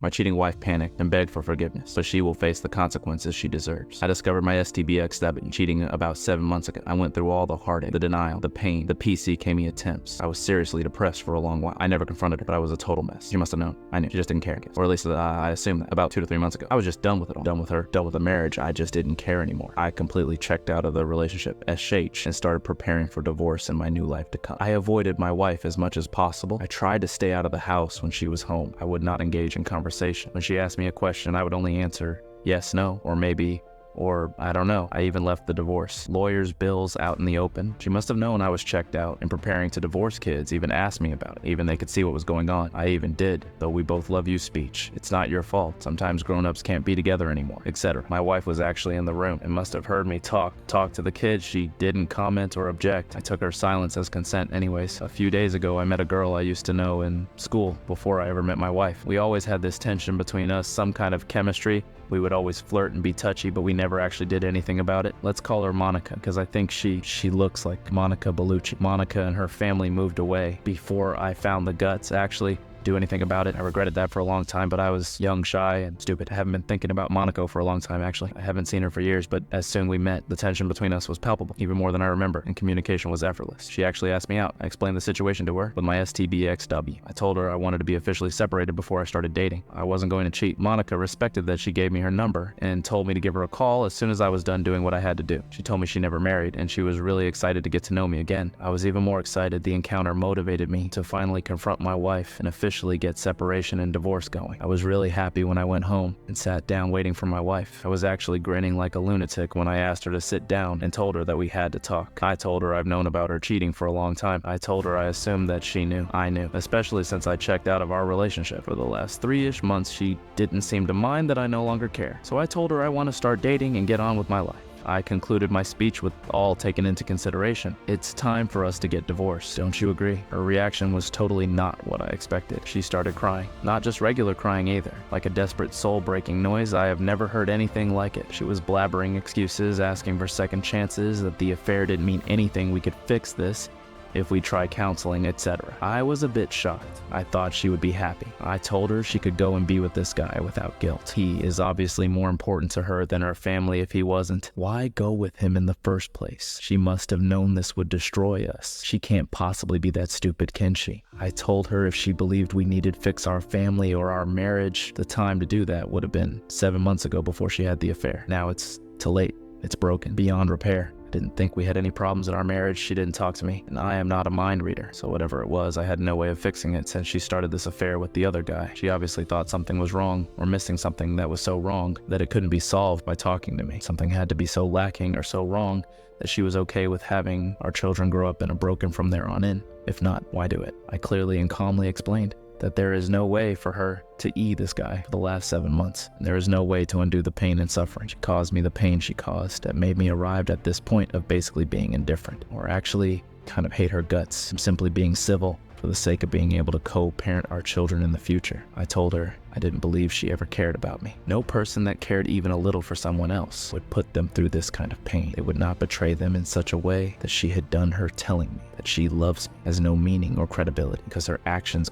My cheating wife panicked and begged for forgiveness, but she will face the consequences she deserves. I discovered my STBXW cheating about 7 months ago. I went through all the heartache, the denial, the pain, the PCKME attempts. I was seriously depressed for a long while. I never confronted her, but I was a total mess. She must have known. I knew. She just didn't care, I guess. Or at least I assumed that. About 2 to 3 months ago, I was just done with it all. Done with her, done with the marriage. I just didn't care anymore. I completely checked out of the relationship, SH, and started preparing for divorce and my new life to come. I avoided my wife as much as possible. I tried to stay out of the house when she was home. I would not engage in conversation. When she asked me a question, I would only answer yes, no, or maybe, or I don't know. I even left the divorce. Lawyers' bills out in the open. She must have known I was checked out and preparing to divorce kids, even asked me about it. Even they could see what was going on. I even did, though we both love you speech. It's not your fault. Sometimes grown-ups can't be together anymore, etc. My wife was actually in the room and must have heard me talk to the kids. She didn't comment or object. I took her silence as consent anyways. A few days ago, I met a girl I used to know in school before I ever met my wife. We always had this tension between us, some kind of chemistry. We would always flirt and be touchy, but we never actually did anything about it. Let's call her Monica, because I think she looks like Monica Bellucci. Monica and her family moved away before I found the guts actually do anything about it. I regretted that for a long time, but I was young, shy, and stupid. I haven't been thinking about Monaco for a long time, actually. I haven't seen her for years, but as soon we met, the tension between us was palpable, even more than I remember, and communication was effortless. She actually asked me out. I explained the situation to her with my STBXW. I told her I wanted to be officially separated before I started dating. I wasn't going to cheat. Monica respected that she gave me her number and told me to give her a call as soon as I was done doing what I had to do. She told me she never married, and she was really excited to get to know me again. I was even more excited. The encounter motivated me to finally confront my wife and officially get separation and divorce going. I was really happy when I went home and sat down waiting for my wife. I was actually grinning like a lunatic when I asked her to sit down and told her that we had to talk. I told her I've known about her cheating for a long time. I told her I assumed that she knew. I knew, especially since I checked out of our relationship. For the last 3-ish months, she didn't seem to mind that I no longer care. So I told her I want to start dating and get on with my life. I concluded my speech with all taken into consideration. It's time for us to get divorced, don't you agree? Her reaction was totally not what I expected. She started crying. Not just regular crying either. Like a desperate soul-breaking noise, I have never heard anything like it. She was blabbering excuses, asking for second chances, that the affair didn't mean anything, we could fix this if we try counseling, etc. I was a bit shocked. I thought she would be happy. I told her she could go and be with this guy without guilt. He is obviously more important to her than her family if he wasn't. Why go with him in the first place? She must have known this would destroy us. She can't possibly be that stupid, can she? I told her if she believed we needed to fix our family or our marriage, the time to do that would have been 7 months ago before she had the affair. Now it's too late. It's broken, beyond repair. Didn't think we had any problems in our marriage. She didn't talk to me, and I am not a mind reader, so whatever it was, I had no way of fixing it since she started this affair with the other guy. She obviously thought something was wrong, or missing something that was so wrong that it couldn't be solved by talking to me. Something had to be so lacking or so wrong that she was okay with having our children grow up in a broken from there on in. If not, why do it? I clearly and calmly explained that there is no way for her to this guy for the last 7 months. There is no way to undo the pain and suffering. She caused me the pain she caused that made me arrived at this point of basically being indifferent, or actually kind of hate her guts. I'm simply being civil for the sake of being able to co-parent our children in the future. I told her I didn't believe she ever cared about me. No person that cared even a little for someone else would put them through this kind of pain. They would not betray them in such a way that she had done. Her telling me that she loves me has no meaning or credibility, because her actions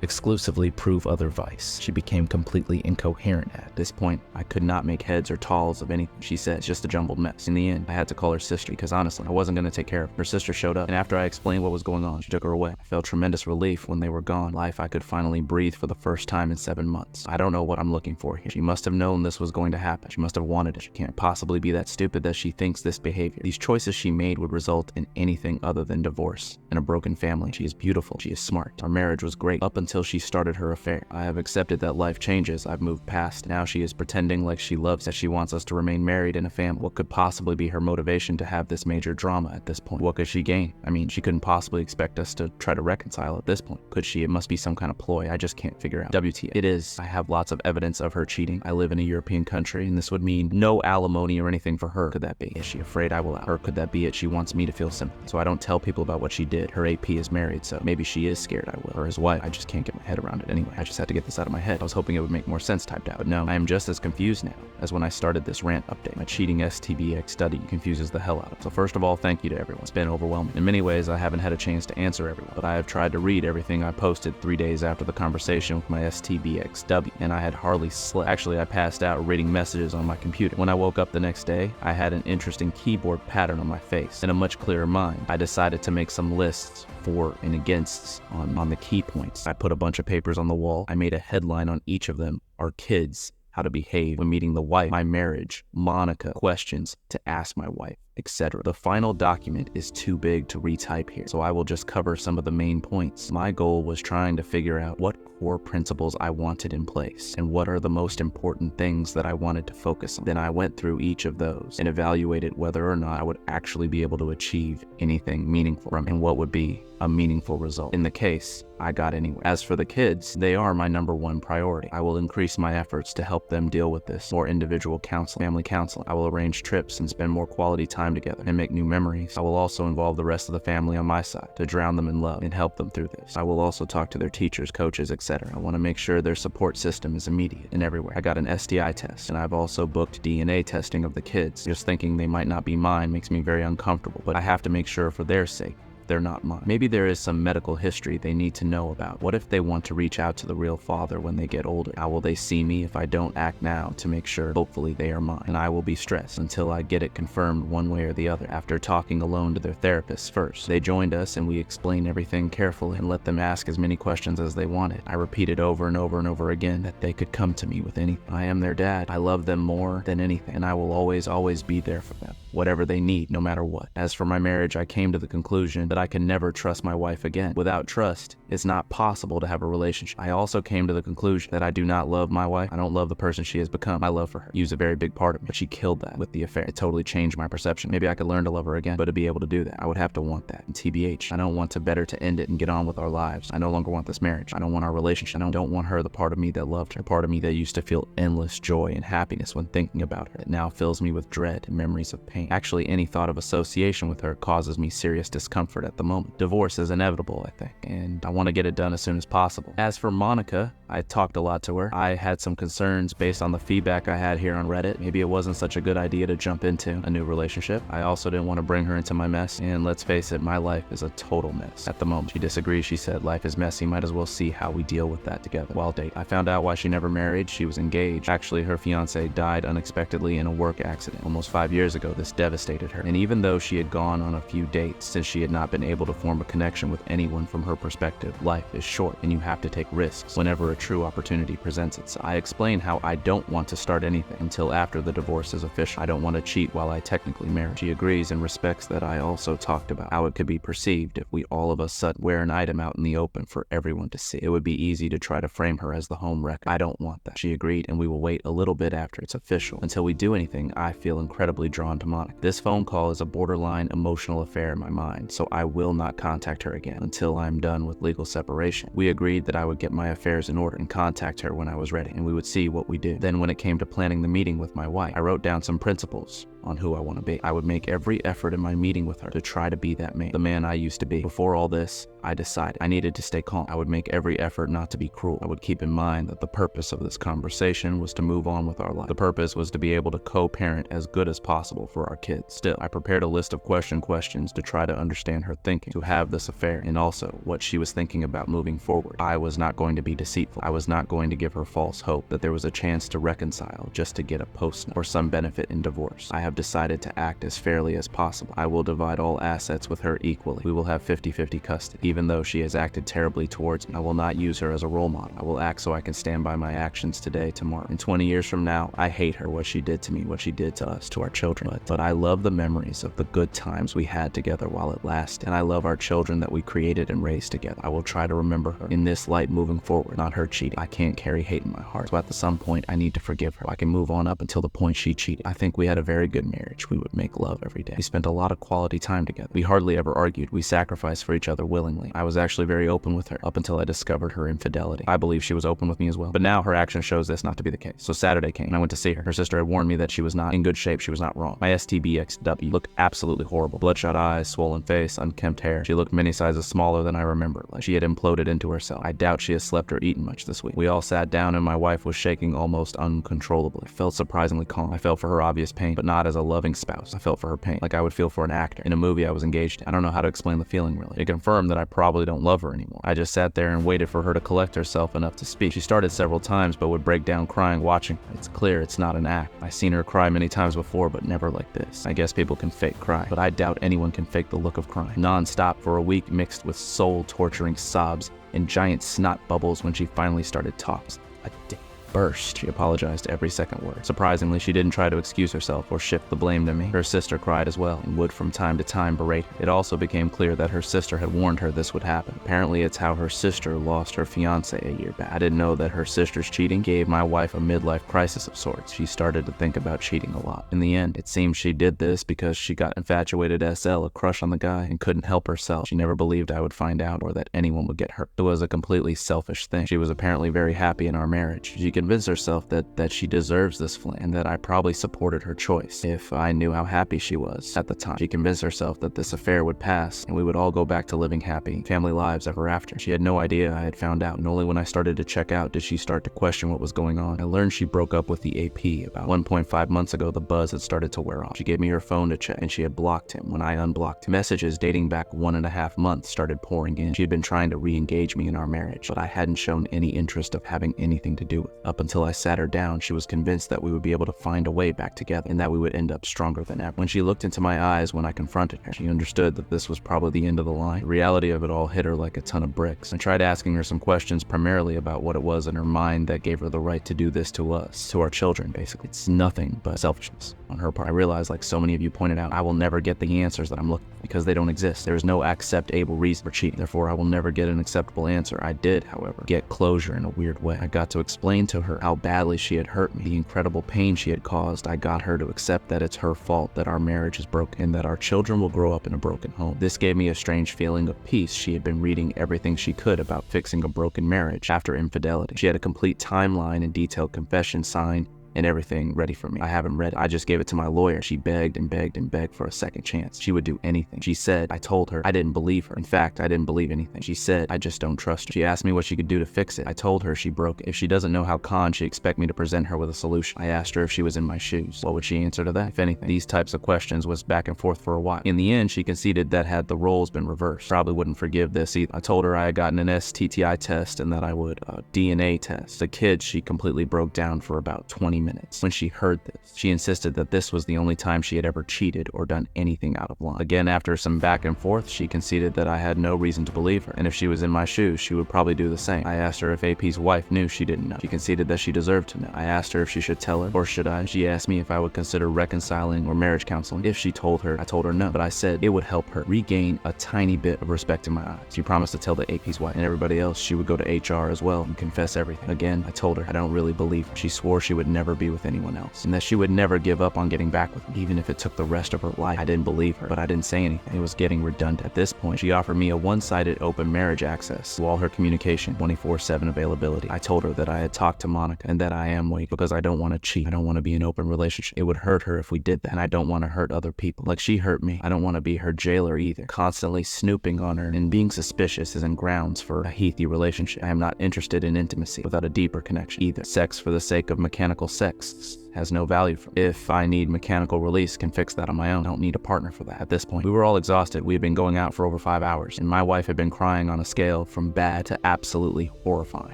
exclusively prove otherwise. She became completely incoherent at this point. I could not make heads or tails of anything she said. It's just a jumbled mess. In the end, I had to call her sister, because honestly, I wasn't going to take care of her. Her sister showed up, and after I explained what was going on, she took her away. I felt tremendous relief when they were gone. Life, I could finally breathe for the first time in 7 months. I don't know what I'm looking for here. She must have known this was going to happen. She must have wanted it. She can't possibly be that stupid that she thinks this behavior, these choices she made, would result in anything other than divorce and a broken family. She is beautiful. She is smart. Our marriage was great up until she started her affair. I have accepted that life changes. I've moved past. Now she is pretending like she loves, that she wants us to remain married in a family. What could possibly be her motivation to have this major drama at this point? What could she gain? I mean, she couldn't possibly expect us to try to reconcile at this point. Could she? It must be some kind of ploy I just can't figure out. WTF. It is. I have lots of evidence of her cheating. I live in a European country, and this would mean no alimony or anything for her. Could that be? Is she afraid I will out her? Could that be it? She wants me to feel sympathy, so I don't tell people about what she did. Her AP is married, so maybe she is scared I will. Or his wife. I just can't can't get my head around it anyway. I just had to get this out of my head. I was hoping it would make more sense typed out, but no, I am just as confused now as when I started this rant update. My cheating STBX study confuses the hell out of me. So first of all, thank you to everyone. It's been overwhelming. In many ways, I haven't had a chance to answer everyone, but I have tried to read everything I posted 3 days after the conversation with my STBXW, and I had hardly slept. Actually, I passed out reading messages on my computer. When I woke up the next day, I had an interesting keyboard pattern on my face. In a much clearer mind, I decided to make some lists for and against on the key points. I put a bunch of papers on the wall. I made a headline on each of them: our kids, how to behave when meeting the wife, my marriage, Monica, questions to ask my wife, etc. The final document is too big to retype here, so I will just cover some of the main points. My goal was trying to figure out what core principles I wanted in place and what are the most important things that I wanted to focus on. Then I went through each of those and evaluated whether or not I would actually be able to achieve anything meaningful from it and what would be a meaningful result. In the case, I got anywhere. As for the kids, they are my #1 priority. I will increase my efforts to help them deal with this. More individual counseling, family counseling. I will arrange trips and spend more quality time together and make new memories. I will also involve the rest of the family on my side to drown them in love and help them through this. I will also talk to their teachers, coaches, etc. I want to make sure their support system is immediate and everywhere. I got an STI test, and I've also booked DNA testing of the kids. Just thinking they might not be mine makes me very uncomfortable, but I have to make sure for their sake they're not mine. Maybe there is some medical history they need to know about. What if they want to reach out to the real father when they get older? How will they see me if I don't act now to make sure hopefully they are mine? And I will be stressed until I get it confirmed one way or the other. After talking alone to their therapists first, they joined us and we explained everything carefully and let them ask as many questions as they wanted. I repeated over and over and over again that they could come to me with anything. I am their dad. I love them more than anything, and I will always be there for them, whatever they need, no matter what. As for my marriage, I came to the conclusion that I can never trust my wife again. Without trust, it's not possible to have a relationship. I also came to the conclusion that I do not love my wife. I don't love the person she has become. My love for her used a very big part of me, but she killed that with the affair. It totally changed my perception. Maybe I could learn to love her again, but to be able to do that, I would have to want that. And TBH, I don't want to better to end it and get on with our lives. I no longer want this marriage. I don't want our relationship. I don't want her, the part of me that loved her, the part of me that used to feel endless joy and happiness when thinking about her. It now fills me with dread and memories of pain. Actually, any thought of association with her causes me serious discomfort at the moment. Divorce is inevitable, I think, and I want to get it done as soon as possible. As for Monica, I talked a lot to her. I had some concerns based on the feedback I had here on Reddit. Maybe it wasn't such a good idea to jump into a new relationship. I also didn't want to bring her into my mess, and let's face it, my life is a total mess at the moment. She disagrees. She said life is messy, might as well see how we deal with that together while dating. I found out why she never married. She was engaged. Actually, her fiance died unexpectedly in a work accident almost 5 years ago. This devastated her, and even though she had gone on a few dates since she had not been able to form a connection with anyone from her perspective, life is short and you have to take risks whenever a true opportunity presents itself. I explain how I don't want to start anything until after the divorce is official. I don't want to cheat while I technically marry. She agrees and respects that. I also talked about how it could be perceived if we all of a sudden wear an item out in the open for everyone to see. It would be easy to try to frame her as the home wrecker. I don't want that. She agreed, and we will wait a little bit after it's official. Until we do anything, I feel incredibly drawn to Monica. This phone call is a borderline emotional affair in my mind, so I will not contact her again until I'm done with legal separation. We agreed that I would get my affairs in order and contact her when I was ready, and we would see what we do. Then when it came to planning the meeting with my wife, I wrote down some principles on who I want to be. I would make every effort in my meeting with her to try to be that man, the man I used to be. Before all this, I decided I needed to stay calm. I would make every effort not to be cruel. I would keep in mind that the purpose of this conversation was to move on with our life. The purpose was to be able to co-parent as good as possible for our kids. Still, I prepared a list of questions to try to understand her thinking, to have this affair, and also what she was thinking about moving forward. I was not going to be deceitful. I was not going to give her false hope that there was a chance to reconcile just to get a post or some benefit in divorce. I have decided to act as fairly as possible. I will divide all assets with her equally. We will have 50-50 custody. Even though she has acted terribly towards me, I will not use her as a role model. I will act so I can stand by my actions today, tomorrow. In 20 years from now, I hate her, what she did to me, what she did to us, to our children. But I love the memories of the good times we had together while it lasted. And I love our children that we created and raised together. I will try to remember her in this light moving forward, not her cheating. I can't carry hate in my heart. So at some point, I need to forgive her. I can move on up until the point she cheated. I think we had a very good good marriage. We would make love every day. We spent a lot of quality time together. We hardly ever argued. We sacrificed for each other willingly. I was actually very open with her up until I discovered her infidelity. I believe she was open with me as well, but now her action shows this not to be the case. So Saturday came and I went to see her. Her sister had warned me that she was not in good shape. She was not wrong. My STBXW looked absolutely horrible. Bloodshot eyes, swollen face, unkempt hair. She looked many sizes smaller than I remember, like she had imploded into herself. I doubt she has slept or eaten much this week. We all sat down and my wife was shaking almost uncontrollably. I felt surprisingly calm. I felt for her obvious pain, but not as a loving spouse. I felt for her pain, like I would feel for an actor in a movie I was engaged in. I don't know how to explain the feeling really. It confirmed that I probably don't love her anymore. I just sat there and waited for her to collect herself enough to speak. She started several times, but would break down crying watching her. It's clear it's not an act. I've seen her cry many times before, but never like this. I guess people can fake cry, but I doubt anyone can fake the look of crying. Non-stop for a week, mixed with soul-torturing sobs and giant snot bubbles when she finally started talking. A day burst. She apologized every second word. Surprisingly, she didn't try to excuse herself or shift the blame to me. Her sister cried as well and would from time to time berate her. It also became clear that her sister had warned her this would happen. Apparently, it's how her sister lost her fiance a year back. I didn't know that her sister's cheating gave my wife a midlife crisis of sorts. She started to think about cheating a lot. In the end, it seems she did this because she got infatuated SL, a crush on the guy, and couldn't help herself. She never believed I would find out or that anyone would get hurt. It was a completely selfish thing. She was apparently very happy in our marriage. She convinced herself that she deserves this fling and that I probably supported her choice if I knew how happy she was at the time. She convinced herself that this affair would pass and we would all go back to living happy family lives ever after. She had no idea I had found out, and only when I started to check out did she start to question what was going on. I learned she broke up with the AP. About 1.5 months ago, the buzz had started to wear off. She gave me her phone to check and she had blocked him when I unblocked him. Messages dating back 1.5 months started pouring in. She had been trying to re-engage me in our marriage, but I hadn't shown any interest of having anything to do with it. Up until I sat her down, she was convinced that we would be able to find a way back together and that we would end up stronger than ever. When she looked into my eyes when I confronted her, she understood that this was probably the end of the line. The reality of it all hit her like a ton of bricks. I tried asking her some questions primarily about what it was in her mind that gave her the right to do this to us, to our children basically. It's nothing but selfishness on her part. I realized, like so many of you pointed out, I will never get the answers that I'm looking for because they don't exist. There is no acceptable reason for cheating. Therefore, I will never get an acceptable answer. I did, however, get closure in a weird way. I got to explain to her how badly she had hurt me, the incredible pain she had caused. I got her to accept that it's her fault that our marriage is broken and that our children will grow up in a broken home. This gave me a strange feeling of peace. She had been reading everything she could about fixing a broken marriage after infidelity. She had a complete timeline and detailed confession signed and everything ready for me. I haven't read it. I just gave it to my lawyer. She begged and begged and begged for a second chance. She would do anything. She said, I told her I didn't believe her. In fact, I didn't believe anything. She said, I just don't trust her. She asked me what she could do to fix it. I told her she broke it. If she doesn't know how con, she expect me to present her with a solution. I asked her if she was in my shoes. What would she answer to that? If anything, these types of questions was back and forth for a while. In the end, she conceded that had the roles been reversed, probably wouldn't forgive this either. I told her I had gotten an STTI test and that I would DNA test. The kid, she completely broke down for about 20 minutes. When she heard this, she insisted that this was the only time she had ever cheated or done anything out of line. Again, after some back and forth, she conceded that I had no reason to believe her, and if she was in my shoes, she would probably do the same. I asked her if AP's wife knew. She didn't know. She conceded that she deserved to know. I asked her if she should tell her, or should I? She asked me if I would consider reconciling or marriage counseling. If she told her, I told her no, but I said it would help her regain a tiny bit of respect in my eyes. She promised to tell the AP's wife and everybody else she would go to HR as well and confess everything. Again, I told her I don't really believe her. She swore she would never be with anyone else and that she would never give up on getting back with me, even if it took the rest of her life. I didn't believe her, but I didn't say anything. It was getting redundant. At this point, she offered me a one-sided open marriage access to all her communication, 24/7 availability. I told her that I had talked to Monica and that I am waiting because I don't want to cheat. I don't want to be in an open relationship. It would hurt her if we did that, and I don't want to hurt other people. Like she hurt me. I don't want to be her jailer either. Constantly snooping on her and being suspicious isn't grounds for a healthy relationship. I am not interested in intimacy without a deeper connection either. Sex for the sake of mechanical sex has no value for me. If I need mechanical release, can fix that on my own. I don't need a partner for that. At this point, we were all exhausted. We had been going out for over 5 hours, and my wife had been crying on a scale from bad to absolutely horrifying.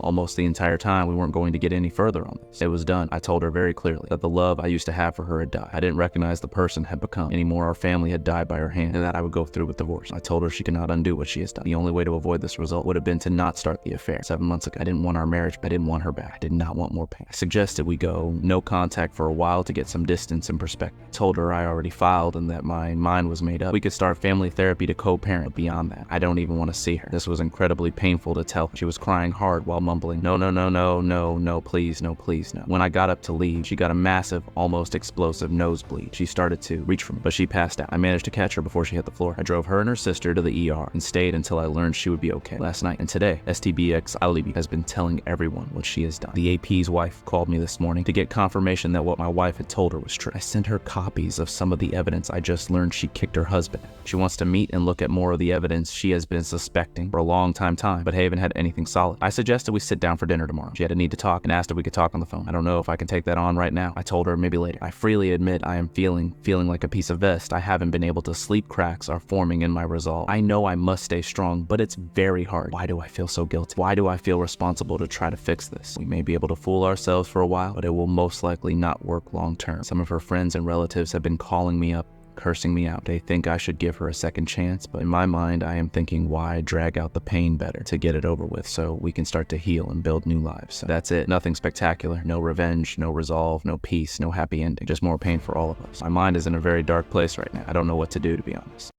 Almost the entire time, we weren't going to get any further on this. It was done. I told her very clearly that the love I used to have for her had died. I didn't recognize the person had become anymore. Our family had died by her hand, and that I would go through with divorce. I told her she could not undo what she has done. The only way to avoid this result would have been to not start the affair. 7 months ago, I didn't want our marriage, but I didn't want her back. I did not want more pain. I suggested we go no contact back for a while to get some distance and perspective. I told her I already filed and that my mind was made up. We could start family therapy to co-parent, but beyond that, I don't even want to see her. This was incredibly painful to tell her. She was crying hard while mumbling, no, no, no, no, no, no, please, no, please, no. When I got up to leave, she got a massive, almost explosive nosebleed. She started to reach for me, but she passed out. I managed to catch her before she hit the floor. I drove her and her sister to the ER and stayed until I learned she would be okay. Last night and today, STBX Alibi has been telling everyone what she has done. The AP's wife called me this morning to get confirmation that what my wife had told her was true. I sent her copies of some of the evidence I just learned she kicked her husband out. She wants to meet and look at more of the evidence she has been suspecting for a long time, but haven't had anything solid. I suggested we sit down for dinner tomorrow. She had a need to talk and asked if we could talk on the phone. I don't know if I can take that on right now. I told her maybe later. I freely admit I am feeling like a piece of vest. I haven't been able to sleep. Cracks are forming in my resolve. I know I must stay strong, but it's very hard. Why do I feel so guilty? Why do I feel responsible to try to fix this? We may be able to fool ourselves for a while, but it will most likely not work long term. Some of her friends and relatives have been calling me up, cursing me out. They think I should give her a second chance, but in my mind, I am thinking, why drag out the pain better to get it over with so we can start to heal and build new lives. So that's it. Nothing spectacular. No revenge, no resolve, no peace, no happy ending. Just more pain for all of us. My mind is in a very dark place right now. I don't know what to do, to be honest.